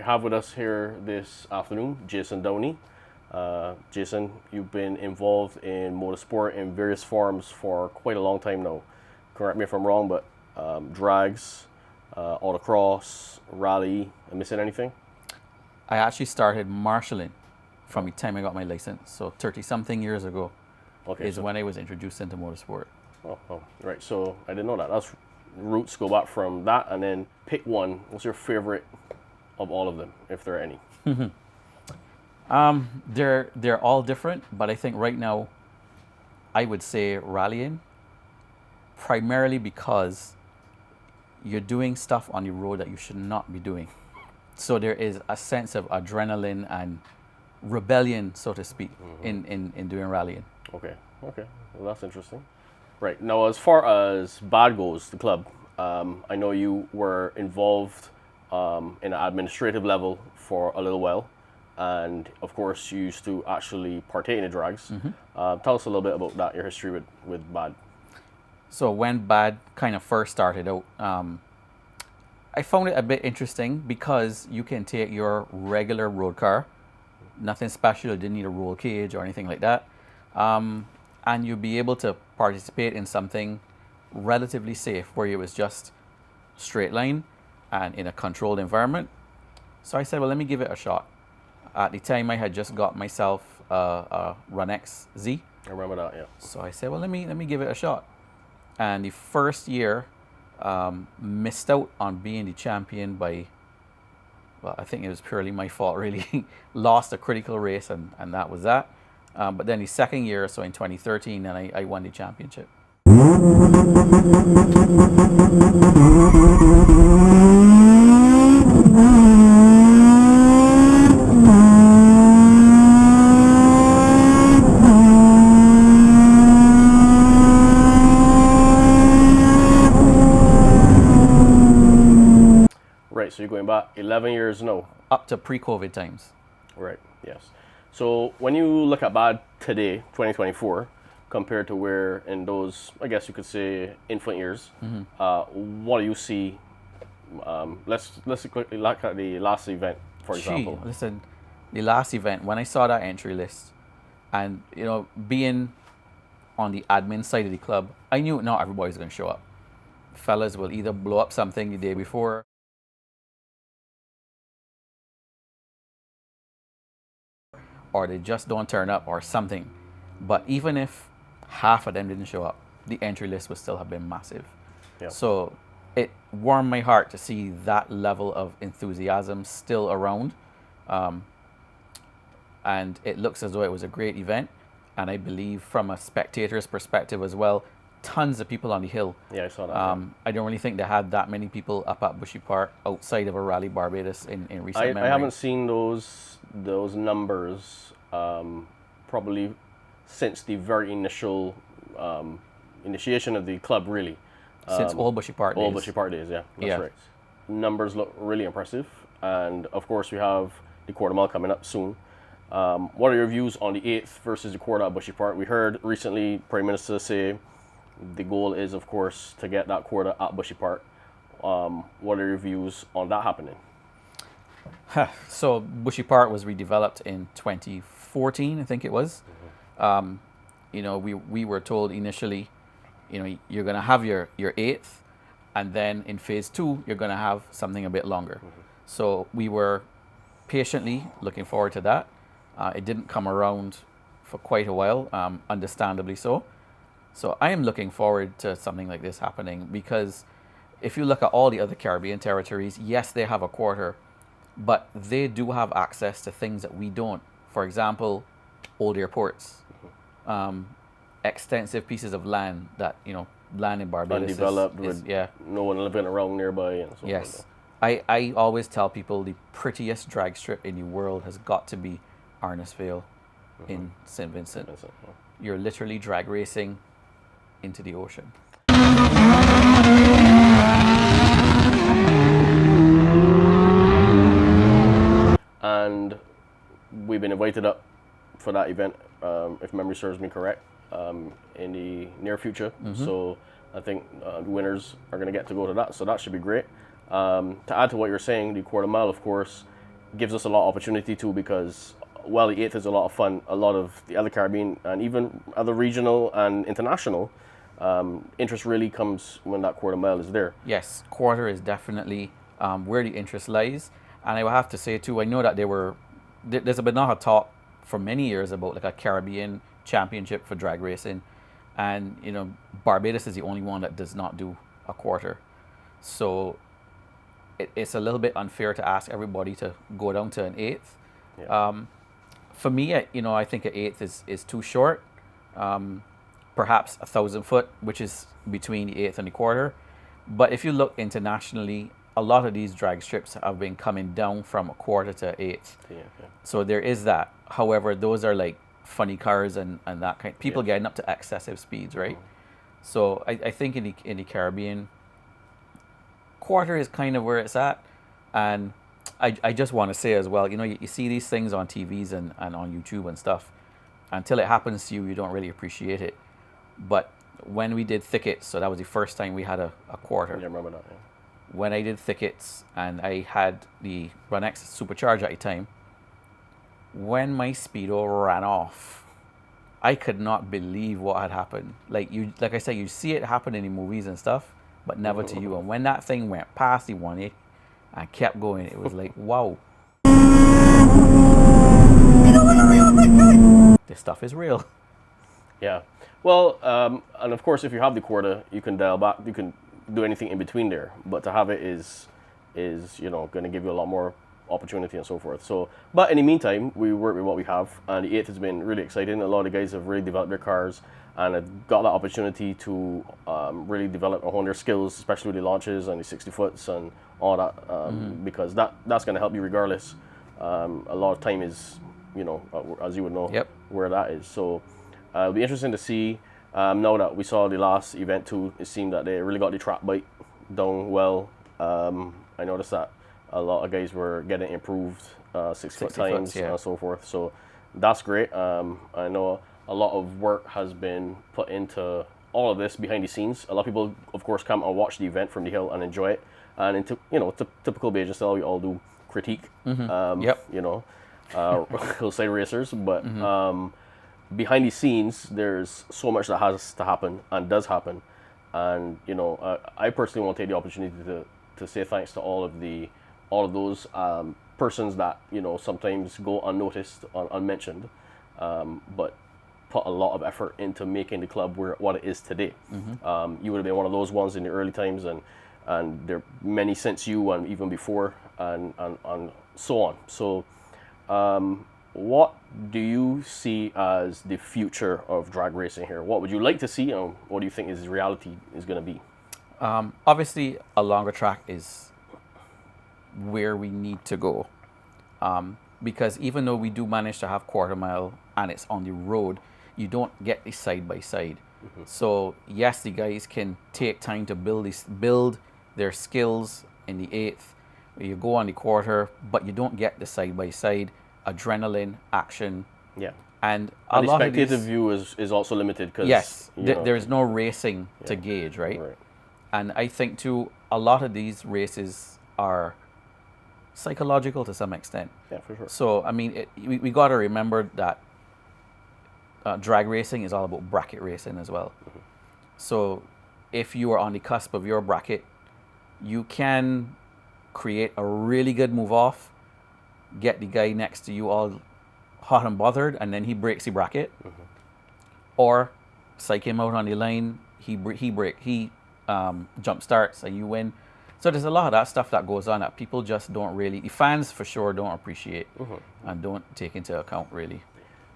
have with us here this afternoon Jason Downey. Jason, you've been involved in motorsport in various forms for quite a long time now. Correct me if I'm wrong, but drags, autocross, rally, am I missing anything? I actually started marshalling from the time I got my license. So 30-something years ago is when I was introduced into motorsport. Oh, right. So I didn't know that. That's roots go back from that, and then pick one. What's your favorite of all of them, if there are any? They're all different, but I think right now I would say rallying, primarily because you're doing stuff on the road that you should not be doing. So there is a sense of adrenaline and rebellion, so to speak, in doing rallying. Okay. Well, that's interesting. Right. Now, as far as BADD goes, the club, I know you were involved in an administrative level for a little while. And, of course, you used to actually partake in the drags. Tell us a little bit about that, your history with BADD. So when BADD kind of first started out, I found it a bit interesting because you can take your regular road car, nothing special, you didn't need a roll cage or anything like that, and you'll be able to participate in something relatively safe where it was just straight line and in a controlled environment. So I said, well, let me give it a shot. At the time, I had just got myself a Run X Z. I remember that, yeah. So I said, well, let me give it a shot. And the first year, missed out on being the champion by, well, I think it was purely my fault, really. Lost a critical race, and that was that. But then the second year, so in 2013, then I won the championship. Right, so you're going back 11 years now. Up to pre-COVID times. Right, yes. So when you look at BADD today, 2024, compared to where in those, I guess you could say, infant years, what do you see? Let's quickly look at the last event, for example. Listen, the last event, when I saw that entry list, and being on the admin side of the club, I knew not everybody's going to show up. Fellas will either blow up something the day before, or they just don't turn up or something. But even if half of them didn't show up, the entry list would still have been massive. Yeah. So it warmed my heart to see that level of enthusiasm still around. And it looks as though it was a great event. And I believe from a spectator's perspective as well, tons of people on the hill. Yeah, I saw that. I don't really think they had that many people up at Bushy Park outside of a Rally Barbados in recent memory. I haven't seen those numbers probably since the very initial initiation of the club, really. Since Old Bushy Park days. Old Bushy Park days, yeah. That's right. Numbers look really impressive. And, of course, we have the quarter mile coming up soon. What are your views on the 8th versus the quarter at Bushy Park? We heard recently Prime Minister say the goal is, of course, to get that quarter at Bushy Park. What are your views on that happening? So Bushy Park was redeveloped in 2014, I think it was. We were told initially, you're going to have your 8th, and then in phase 2, you're going to have something a bit longer. So we were patiently looking forward to that. It didn't come around for quite a while, understandably so. So I am looking forward to something like this happening, because if you look at all the other Caribbean territories, yes, they have a quarter, but they do have access to things that we don't. For example, old airports, extensive pieces of land that, land in Barbados undeveloped with no one living around nearby and so on. Yes. I always tell people the prettiest drag strip in the world has got to be Arnisvale in St. Vincent. You're literally drag racing into the ocean. And we've been invited up for that event, if memory serves me correct, in the near future. So I think the winners are going to get to go to that. So that should be great. To add to what you're saying, the quarter mile, of course, gives us a lot of opportunity too, because while the eighth is a lot of fun, a lot of the other Caribbean and even other regional and international interest really comes when that quarter mile is there. Yes, quarter is definitely where the interest lies. And I will have to say too, I know that there's been a talk for many years about like a Caribbean championship for drag racing. And, you know, Barbados is the only one that does not do a quarter. So it's a little bit unfair to ask everybody to go down to an eighth. Yeah. For me, I think an eighth is too short. Perhaps 1,000 foot, which is between the eighth and the quarter. But if you look internationally, a lot of these drag strips have been coming down from a quarter to eighth. Yeah. So there is that. However, those are like funny cars and that kind. People getting up to excessive speeds, right? So I think in the Caribbean, quarter is kind of where it's at. And I just want to say as well, you know, you see these things on TVs and on YouTube and stuff. Until it happens to you, you don't really appreciate it. But when we did Thickets, so that was the first time we had a quarter. Yeah, I remember that, yeah. When I did Thickets and I had the Run X Supercharger at the time, when my speedo ran off, I could not believe what had happened. Like I said, you see it happen in the movies and stuff, but never to you. And when that thing went past the 180 and kept going, it was like, wow. This stuff is real. Yeah. Well, and of course, if you have the quarter, you can dial back. You can do anything in between there. But to have it is you know, going to give you a lot more opportunity and so forth. So, but in the meantime, we work with what we have, and the eighth has been really exciting. A lot of the guys have really developed their cars and have got that opportunity to really develop and hone their skills, especially with the launches and the 60 foots and all that, because that's going to help you regardless. A lot of time is, you know, as you would know, where that is. So it'll be interesting to see. Now that we saw the last event too, it seemed that they really got the track bite down well. I noticed that a lot of guys were getting improved 6 foot times and so forth. So that's great. I know a lot of work has been put into all of this behind the scenes. A lot of people, of course, come and watch the event from the hill and enjoy it. And into, you know, typical Bajan style, we all do critique. You know, hillside racers, but behind the scenes, there's so much that has to happen and does happen. And you know, I personally want to take the opportunity to say thanks to all of those persons that, you know, sometimes go unnoticed, unmentioned, but put a lot of effort into making the club what it is today. You would have been one of those ones in the early times, and there are many since you and even before, and so on. So what do you see as the future of drag racing here? What would you like to see, and what do you think is reality is going to be? Obviously, a longer track is where we need to go, because even though we do manage to have quarter mile and it's on the road, you don't get the side by side. So yes, the guys can take time to build their skills in the eighth. You go on the quarter, but you don't get the side by side adrenaline action. Yeah. And a lot of the spectator view is also limited because there's no racing to gauge, right? And I think too, a lot of these races are psychological to some extent. Yeah, for sure. So I mean, we got to remember that drag racing is all about bracket racing as well. So if you are on the cusp of your bracket, you can create a really good move off, get the guy next to you all hot and bothered, and then he breaks the bracket, or psych him out on the line, he jump starts and you win. So there's a lot of that stuff that goes on that people just don't really, the fans for sure don't appreciate and don't take into account really.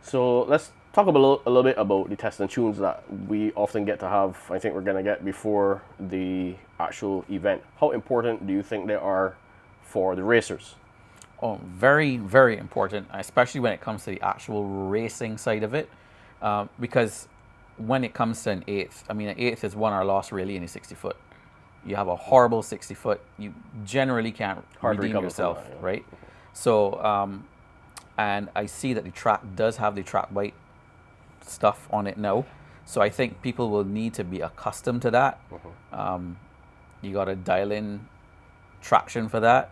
So let's talk a little bit about the tests and tunes that we often get to have. I think we're going to get before the actual event. How important do you think they are for the racers? Oh, very, very important, especially when it comes to the actual racing side of it. Because when it comes to an eighth, I mean, an eighth is won or lost really in a 60 foot. You have a horrible 60 foot, you generally can't redeem yourself, right? So, and I see that the track does have the track bite stuff on it now. So I think people will need to be accustomed to that. You got to dial in traction for that.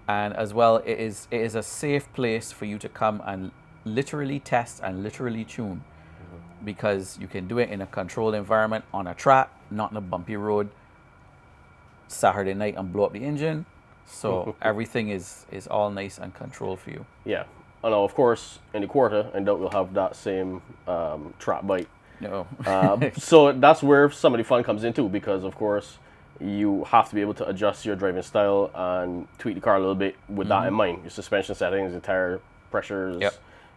And as well, it is a safe place for you to come and literally test and literally tune, because you can do it in a controlled environment on a track, not in a bumpy road, Saturday night and blow up the engine. So everything is all nice and controlled for you. Yeah. And now, of course, in the quarter, I doubt we'll have that same trap bite. No. So that's where some of the fun comes into, because, of course, you have to be able to adjust your driving style and tweak the car a little bit with that in mind. Your suspension settings, the tire pressures,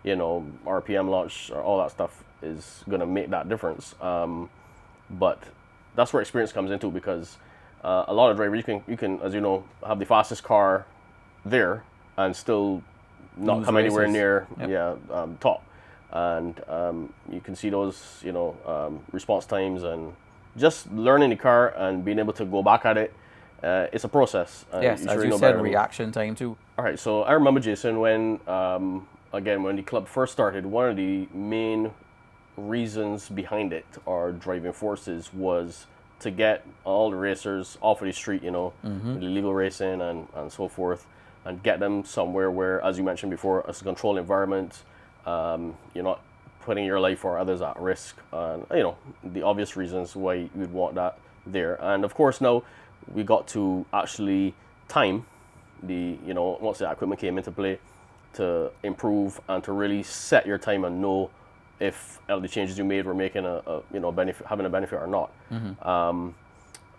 RPM launch, all that stuff is going to make that difference. But that's where experience comes into, because a lot of drivers, you can, as you know, have the fastest car there and still not come anywhere near top. And you can see those, response times, and just learning the car and being able to go back at it. It's a process. Yes, as you said, reaction time too. All right, so I remember, Jason, when the club first started, one of the main reasons behind it, or driving forces, was to get all the racers off of the street, with illegal racing and so forth, and get them somewhere where, as you mentioned before, it's a controlled environment. You're not putting your life or others at risk, and the obvious reasons why you would want that there. And of course, now we got to actually time the once the equipment came into play, to improve and to really set your time and know if the changes you made were making a benefit, having a benefit or not.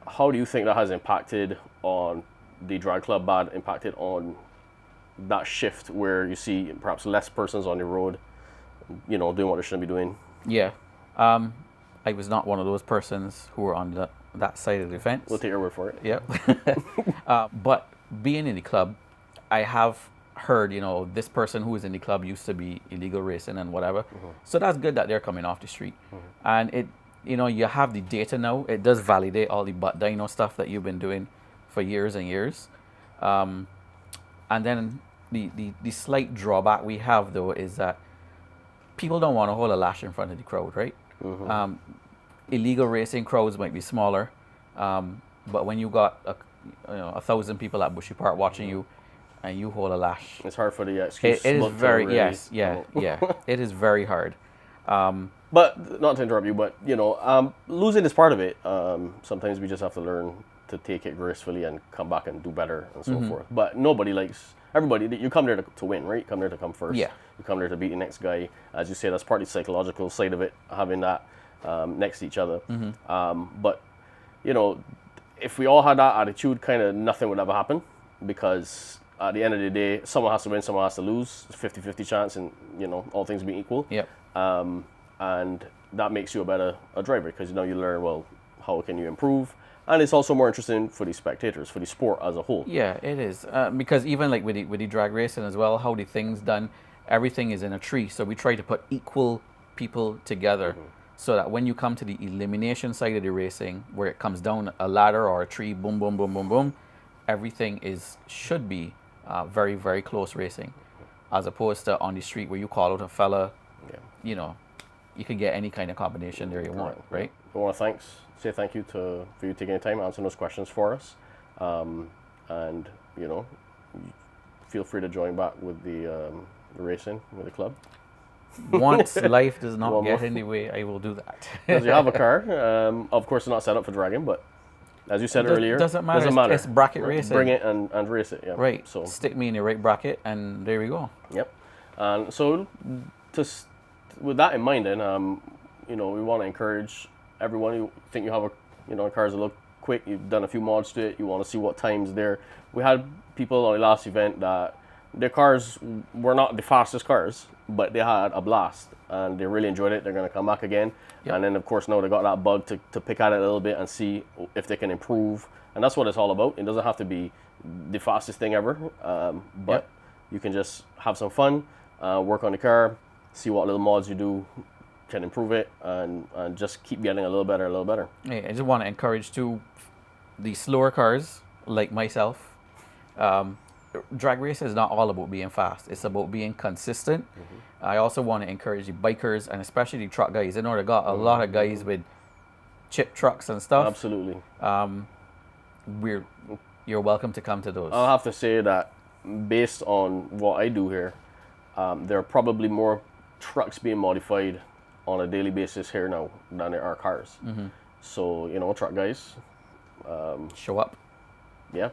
How do you think that has impacted on the drag club BADD, impacted on that shift where you see perhaps less persons on the road, doing what they shouldn't be doing? Yeah. I was not one of those persons who were on that side of the fence. We'll take your word for it. Yeah. But being in the club, I have heard, this person who is in the club used to be illegal racing and whatever. So that's good that they're coming off the street. And it, you have the data now. It does validate all the butt dyno stuff that you've been doing for years and years. And then the slight drawback we have, though, is that people don't want to hold a lash in front of the crowd, right? Illegal racing crowds might be smaller, but when you got 1,000 people at Bushy Park watching you, and you hold a lash, it's hard for the excuse. It is very it is very hard. But not to interrupt you, but losing is part of it. Sometimes we just have to learn to take it gracefully and come back and do better and so forth. But everybody, you come there to win, right? You come there to come first. Yeah. You come there to beat the next guy. As you say, that's part of the psychological side of it, having that next to each other. But, if we all had that attitude, kind of nothing would ever happen, because at the end of the day, someone has to win, someone has to lose. It's a 50-50 chance, and, all things being equal. Yep. And that makes you a better driver, because, you learn, well, how can you improve? And it's also more interesting for the spectators, for the sport as a whole. Yeah, it is. Because even like with the drag racing as well, how the thing's done, everything is in a tree. So we try to put equal people together, so that when you come to the elimination side of the racing, where it comes down a ladder or a tree, boom, boom, boom, boom, boom, everything should be very, very close racing, as opposed to on the street where you call out a fella, you can get any kind of combination there you want, right? I want to say thank you for you taking the time answering those questions for us, and feel free to join back with the racing with the club. Once life does not get in the way, I will do that. Because you have a car, of course, it's not set up for dragging, but as you said earlier, doesn't matter. It's bracket racing. Bring it and race it. Yeah. Right. So stick me in the right bracket, and there we go. Yep. And so, with that in mind, then we want to encourage everyone who think you have cars that look quick. You've done a few mods to it. You want to see what times there. We had people on the last event that their cars were not the fastest cars, but they had a blast and they really enjoyed it. They're going to come back again. Yep. And then, of course, now they got that bug to pick at it a little bit and see if they can improve. And that's what it's all about. It doesn't have to be the fastest thing ever, but you can just have some fun, work on the car, see what little mods you do can improve it, and just keep getting a little better, a little better. Hey, I just want to encourage too, the slower cars like myself. Drag race is not all about being fast. It's about being consistent. I also want to encourage the bikers, and especially the truck guys. I know they got a lot of guys with chip trucks and stuff. Absolutely. You're welcome to come to those. I'll have to say that based on what I do here, there are probably more trucks being modified on a daily basis here now than there are cars. So, truck guys, Show up. yeah,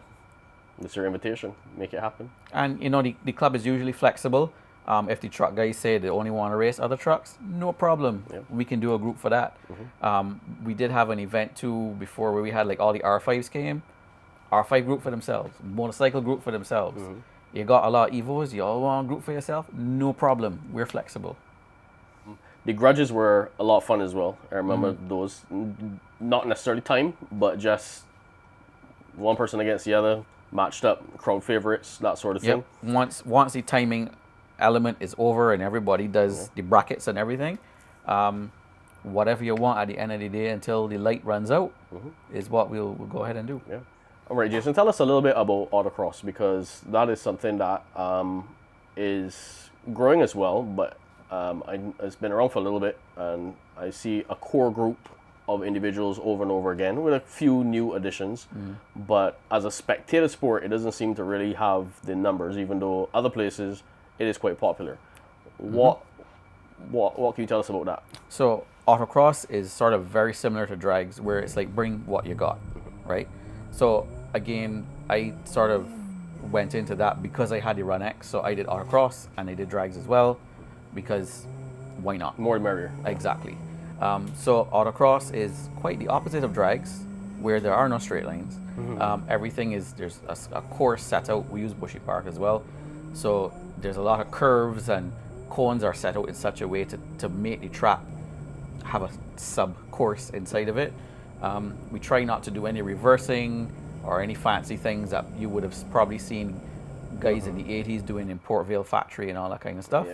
it's your invitation. Make it happen. And the club is usually flexible. If the truck guys say they only want to race other trucks, no problem. Yep. We can do a group for that. We did have an event too before where we had like all the R5s came. R5 group for themselves, motorcycle group for themselves. You got a lot of Evos, you all want a group for yourself, no problem. We're flexible. The grudges were a lot of fun as well. I remember those, not necessarily timed, but just one person against the other, matched up, crowd favorites, that sort of thing. Once the timing element is over and everybody does the brackets and everything, whatever you want at the end of the day until the light runs out is what we'll go ahead and do. Yeah. All right, Jason, tell us a little bit about Autocross, because that is something that is growing as well, but it's been around for a little bit, and I see a core group of individuals over and over again with a few new additions. But as a spectator sport, it doesn't seem to really have the numbers, even though other places it is quite popular. What can you tell us about that? So Autocross is sort of very similar to drags, where it's like bring what you got, right? So again, I sort of went into that because I had the Run X, so I did Autocross and I did drags as well, because why not? More the merrier. Exactly. So Autocross is quite the opposite of drags, where there are no straight lines. Everything is, there's a course set out. We use Bushy Park as well. So there's a lot of curves, and cones are set out in such a way to make the track have a sub-course inside of it. We try not to do any reversing or any fancy things that you would have probably seen guys in the 80s doing in Port Vale factory and all that kind of stuff.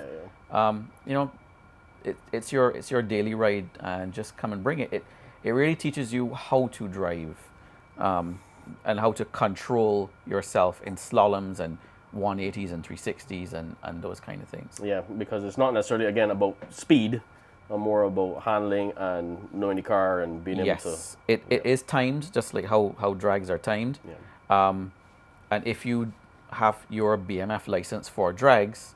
It's your daily ride, and just come and bring it. It really teaches you how to drive and how to control yourself in slaloms and 180s and 360s and those kind of things. Yeah, because it's not necessarily, again, about speed, but more about handling and knowing the car and being able to... It is timed, just like how drags are timed. And if you have your BMF license for drags,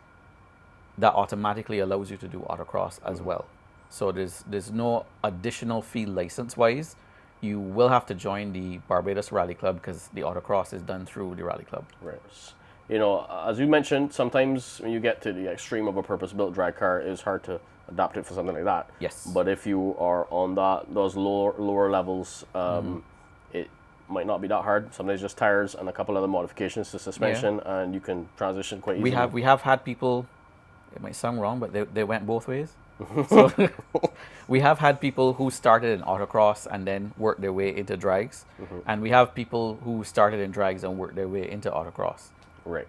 that automatically allows you to do Autocross as well. So there's no additional fee license-wise. You will have to join the Barbados Rally Club, because the Autocross is done through the Rally Club. Right. As you mentioned, sometimes when you get to the extreme of a purpose-built drag car, it's hard to adapt it for something like that. Yes. But if you are on those lower levels, it might not be that hard. Sometimes just tires and a couple other modifications to suspension, and you can transition quite easily. We have had people, it might sound wrong, but they went both ways. So we have had people who started in Autocross and then worked their way into drags, and we have people who started in drags and worked their way into Autocross. Right.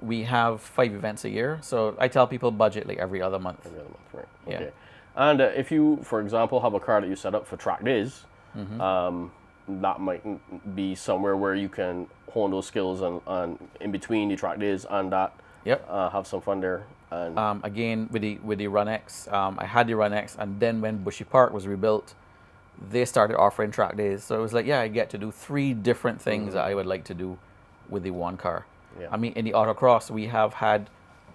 We have 5 events a year, so I tell people budget like every other month. Every other month, right. Yeah. Okay. And if you, for example, have a car that you set up for track days, that might be somewhere where you can hone those skills and in between the track days and that, have some fun there. And again, with the Run X, I had the Run X, and then when Bushy Park was rebuilt, they started offering track days. So it was like, I get to do 3 different things that I would like to do with the one car. Yeah. I mean, in the Autocross, we have had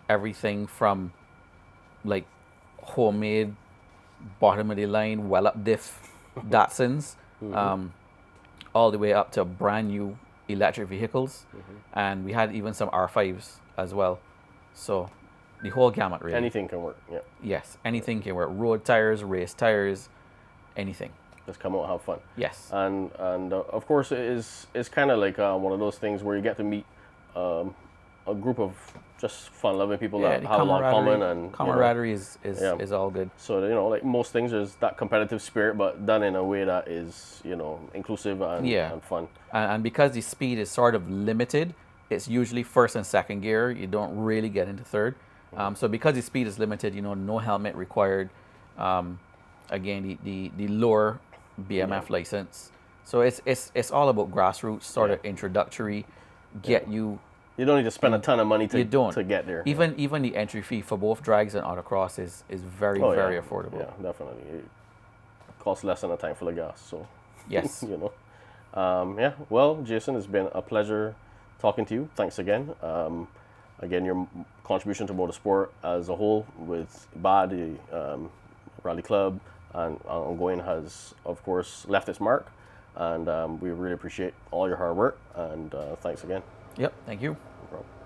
everything from like homemade, bottom of the line, well up diff Datsuns, all the way up to brand new electric vehicles, and we had even some R5s as well. So the whole gamut, really. anything can work. Yeah. Yes, anything can work. Road tires, race tires, anything. Just come out and have fun. Yes. And of course, it's kind of like one of those things where you get to meet a group of just fun-loving people that have a lot in common, and camaraderie is all good. So like most things, there's that competitive spirit, but done in a way that is inclusive and fun. And because the speed is sort of limited, it's usually first and second gear. You don't really get into third. So because the speed is limited, no helmet required. Again, the lower BMF license. So it's all about grassroots, sort of introductory. You don't need to spend a ton of money to get there. Even the entry fee for both drags and Autocross is very affordable. Yeah, definitely. It costs less than a tank full of gas. So yes. Well, Jason, it's been a pleasure talking to you. Thanks again. Again, your contribution to motorsport as a whole with BADD, the Rally Club, and ongoing has, of course, left its mark. And we really appreciate all your hard work. And thanks again. Yep, thank you. No problem.